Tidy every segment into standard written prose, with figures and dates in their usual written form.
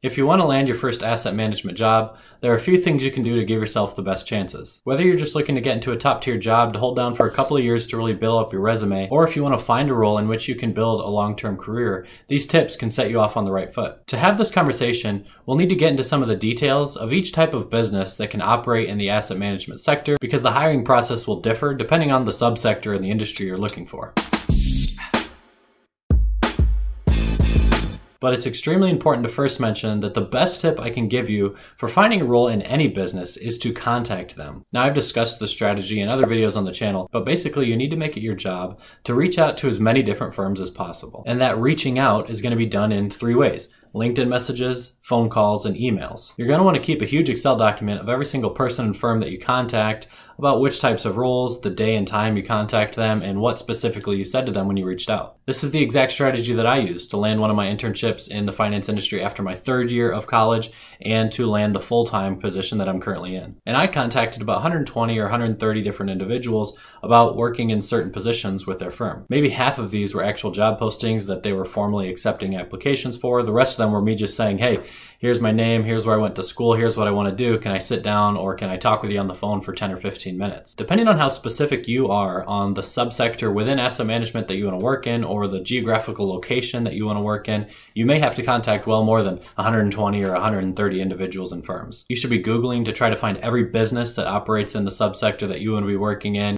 If you want to land your first asset management job, there are a few things you can do to give yourself the best chances. Whether you're just looking to get into a top-tier job to hold down for a couple of years to really build up your resume, or if you want to find a role in which you can build a long-term career, these tips can set you off on the right foot. To have this conversation, we'll need to get into some of the details of each type of business that can operate in the asset management sector, because the hiring process will differ depending on the subsector and the industry you're looking for. But it's extremely important to first mention that the best tip I can give you for finding a role in any business is to contact them. Now, I've discussed this strategy in other videos on the channel, but basically you need to make it your job to reach out to as many different firms as possible. And that reaching out is going to be done in 3 ways: LinkedIn messages, phone calls, and emails. You're going to want to keep a huge Excel document of every single person and firm that you contact, about which types of roles, the day and time you contact them, and what specifically you said to them when you reached out. This is the exact strategy that I used to land one of my internships in the finance industry after my 3rd year of college and to land the full-time position that I'm currently in. And I contacted about 120 or 130 different individuals about working in certain positions with their firm. Maybe half of these were actual job postings that they were formally accepting applications for. The rest of them were me just saying, hey, here's my name, here's where I went to school, here's what I want to do. Can I sit down or can I talk with you on the phone for 10 or 15 minutes? Depending on how specific you are on the subsector within asset management that you want to work in or the geographical location that you want to work in, you may have to contact well more than 120 or 130 individuals and firms. You should be Googling to try to find every business that operates in the subsector that you want to be working in.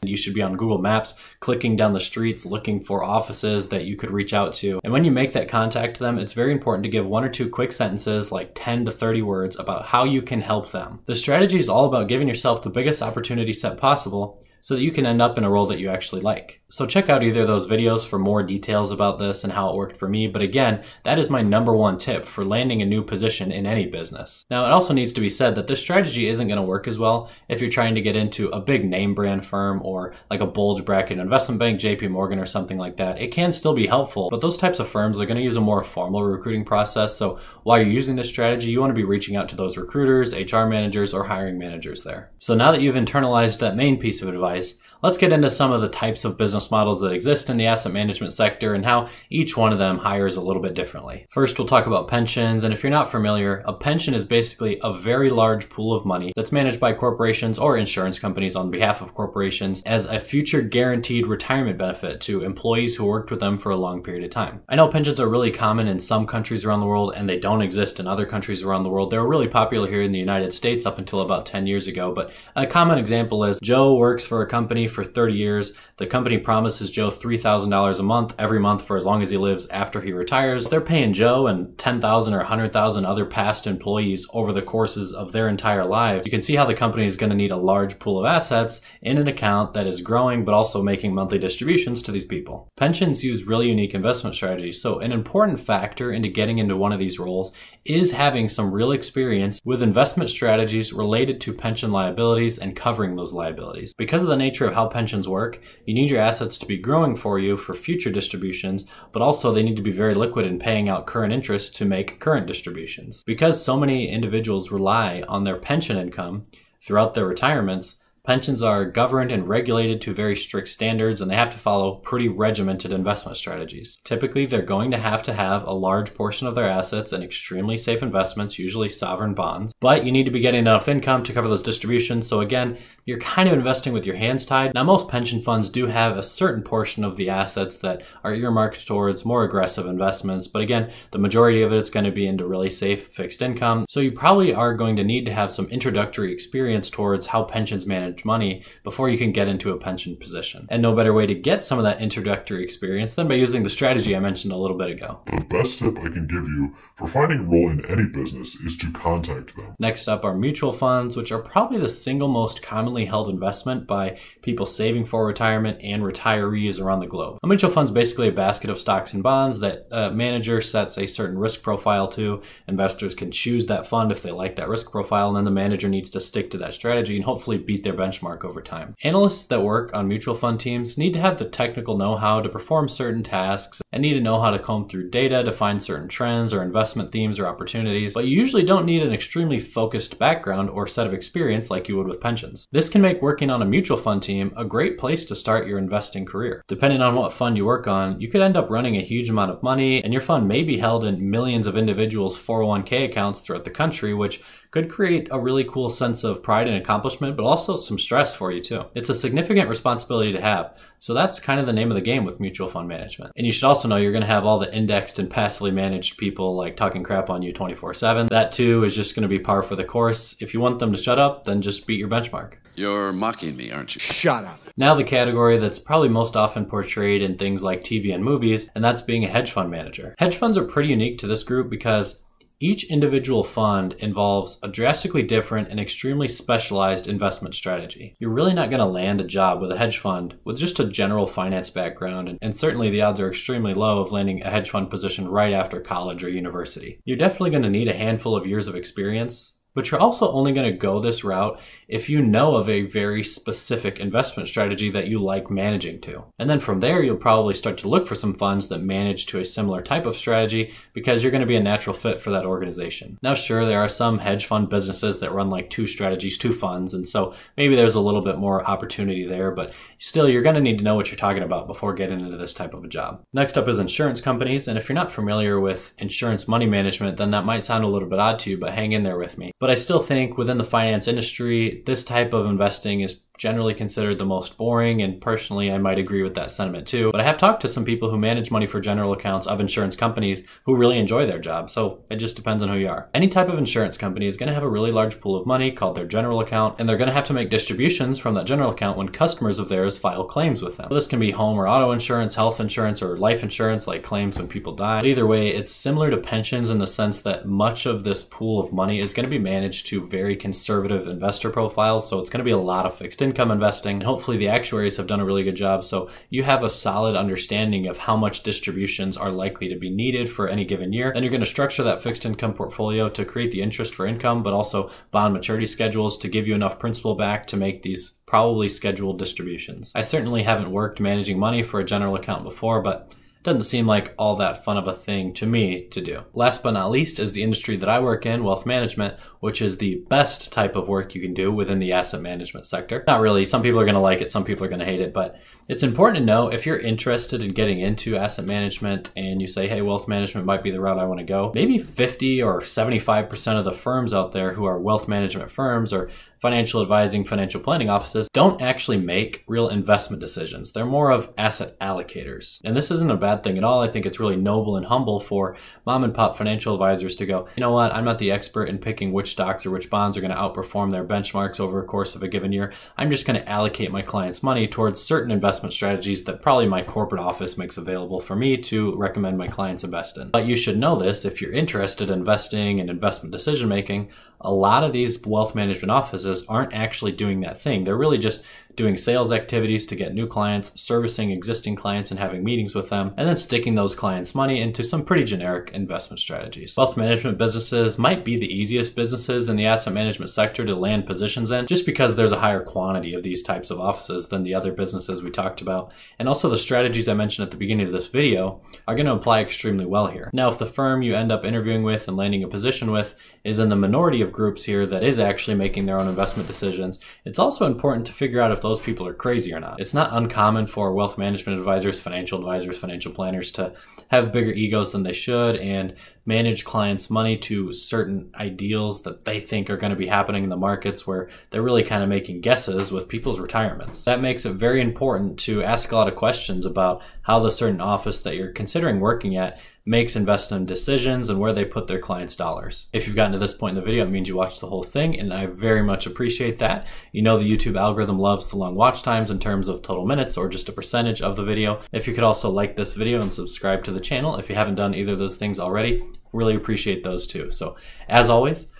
You should be on Google Maps, clicking down the streets, looking for offices that you could reach out to. And when you make that contact to them, it's very important to give 1 or 2 quick sentences, like 10 to 30 words, about how you can help them. The strategy is all about giving yourself the biggest opportunity set possible so that you can end up in a role that you actually like. So check out either of those videos for more details about this and how it worked for me. But again, that is my #1 tip for landing a new position in any business. Now, it also needs to be said that this strategy isn't going to work as well if you're trying to get into a big name brand firm or like a bulge bracket investment bank, JP Morgan or something like that. It can still be helpful, but those types of firms are going to use a more formal recruiting process. So while you're using this strategy, you want to be reaching out to those recruiters, HR managers, or hiring managers there. So now that you've internalized that main piece of advice, let's get into some of the types of business models that exist in the asset management sector and how each one of them hires a little bit differently. First, we'll talk about pensions. And if you're not familiar, a pension is basically a very large pool of money that's managed by corporations or insurance companies on behalf of corporations as a future guaranteed retirement benefit to employees who worked with them for a long period of time. I know pensions are really common in some countries around the world and they don't exist in other countries around the world. They were really popular here in the United States up until about 10 years ago. But a common example is Joe works for a company for 30 years. The company promises Joe $3,000 a month every month for as long as he lives after he retires. They're paying Joe and 10,000 or 100,000 other past employees over the courses of their entire lives. You can see how the company is going to need a large pool of assets in an account that is growing but also making monthly distributions to these people. Pensions use really unique investment strategies, so an important factor into getting into one of these roles is having some real experience with investment strategies related to pension liabilities and covering those liabilities. Because of the nature of how pensions work, you need your assets to be growing for you for future distributions, but also they need to be very liquid in paying out current interest to make current distributions. Because so many individuals rely on their pension income throughout their retirements, pensions are governed and regulated to very strict standards, and they have to follow pretty regimented investment strategies. Typically, they're going to have a large portion of their assets in extremely safe investments, usually sovereign bonds, but you need to be getting enough income to cover those distributions. So again, you're kind of investing with your hands tied. Now, most pension funds do have a certain portion of the assets that are earmarked towards more aggressive investments, but again, the majority of it's going to be into really safe fixed income. So you probably are going to need to have some introductory experience towards how pensions manage money before you can get into a pension position. And no better way to get some of that introductory experience than by using the strategy I mentioned a little bit ago. The best tip I can give you for finding a role in any business is to contact them. Next up are mutual funds, which are probably the single most commonly held investment by people saving for retirement and retirees around the globe. A mutual fund is basically a basket of stocks and bonds that a manager sets a certain risk profile to. Investors can choose that fund if they like that risk profile, and then the manager needs to stick to that strategy and hopefully beat their benchmark over time. Analysts that work on mutual fund teams need to have the technical know-how to perform certain tasks and need to know how to comb through data to find certain trends or investment themes or opportunities, but you usually don't need an extremely focused background or set of experience like you would with pensions. This can make working on a mutual fund team a great place to start your investing career. Depending on what fund you work on, you could end up running a huge amount of money, and your fund may be held in millions of individuals' 401k accounts throughout the country, which could create a really cool sense of pride and accomplishment, but also some stress for you too. It's a significant responsibility to have, so that's kind of the name of the game with mutual fund management. And you should also know you're going to have all the indexed and passively managed people like talking crap on you 24/7. That too is just going to be par for the course. If you want them to shut up, then just beat your benchmark. You're mocking me, aren't you? Shut up. Now the category that's probably most often portrayed in things like TV and movies, and that's being a hedge fund manager. Hedge funds are pretty unique to this group because each individual fund involves a drastically different and extremely specialized investment strategy. You're really not going to land a job with a hedge fund with just a general finance background, and certainly the odds are extremely low of landing a hedge fund position right after college or university. You're definitely going to need a handful of years of experience, but you're also only going to go this route if you know of a very specific investment strategy that you like managing to. And then from there, you'll probably start to look for some funds that manage to a similar type of strategy because you're going to be a natural fit for that organization. Now, sure, there are some hedge fund businesses that run like 2 strategies, 2 funds, and so maybe there's a little bit more opportunity there, but still, you're going to need to know what you're talking about before getting into this type of a job. Next up is insurance companies, and if you're not familiar with insurance money management, then that might sound a little bit odd to you, but hang in there with me. But I still think within the finance industry, this type of investing is generally considered the most boring, and personally I might agree with that sentiment too. But I have talked to some people who manage money for general accounts of insurance companies who really enjoy their job, so it just depends on who you are. Any type of insurance company is going to have a really large pool of money called their general account, and they're going to have to make distributions from that general account when customers of theirs file claims with them. So this can be home or auto insurance, health insurance, or life insurance like claims when people die. But either way, it's similar to pensions in the sense that much of this pool of money is going to be managed to very conservative investor profiles, so it's going to be a lot of fixed income investing, and hopefully the actuaries have done a really good job so you have a solid understanding of how much distributions are likely to be needed for any given year. Then you're going to structure that fixed income portfolio to create the interest for income, but also bond maturity schedules to give you enough principal back to make these probably scheduled distributions. I certainly haven't worked managing money for a general account before, but doesn't seem like all that fun of a thing to me to do. Last but not least is the industry that I work in, wealth management, which is the best type of work you can do within the asset management sector. Not really, some people are going to like it, some people are going to hate it, but it's important to know if you're interested in getting into asset management and you say, hey, wealth management might be the route I want to go. Maybe 50 or 75% of the firms out there who are wealth management firms or financial advising, financial planning offices don't actually make real investment decisions. They're more of asset allocators. And this isn't a bad thing at all. I think it's really noble and humble for mom and pop financial advisors to go, you know what, I'm not the expert in picking which stocks or which bonds are going to outperform their benchmarks over a course of a given year. I'm just going to allocate my clients' money towards certain investment strategies that probably my corporate office makes available for me to recommend my clients invest in. But you should know this if you're interested in investing and investment decision making. A lot of these wealth management offices aren't actually doing that thing. They're really just doing sales activities to get new clients, servicing existing clients and having meetings with them, and then sticking those clients' money into some pretty generic investment strategies. Wealth management businesses might be the easiest businesses in the asset management sector to land positions in, just because there's a higher quantity of these types of offices than the other businesses we talked about. And also the strategies I mentioned at the beginning of this video are going to apply extremely well here. Now, if the firm you end up interviewing with and landing a position with is in the minority of groups here that is actually making their own investment decisions, it's also important to figure out if those people are crazy or not. It's not uncommon for wealth management advisors, financial planners to have bigger egos than they should and manage clients' money to certain ideals that they think are going to be happening in the markets where they're really kind of making guesses with people's retirements. That makes it very important to ask a lot of questions about how the certain office that you're considering working at makes investment decisions and where they put their clients' dollars. If you've gotten to this point in the video, it means you watched the whole thing, and I very much appreciate that. You know the YouTube algorithm loves the long watch times in terms of total minutes or just a percentage of the video. If you could also like this video and subscribe to the channel if you haven't done either of those things already, really appreciate those too. So as always,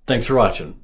thanks for watching.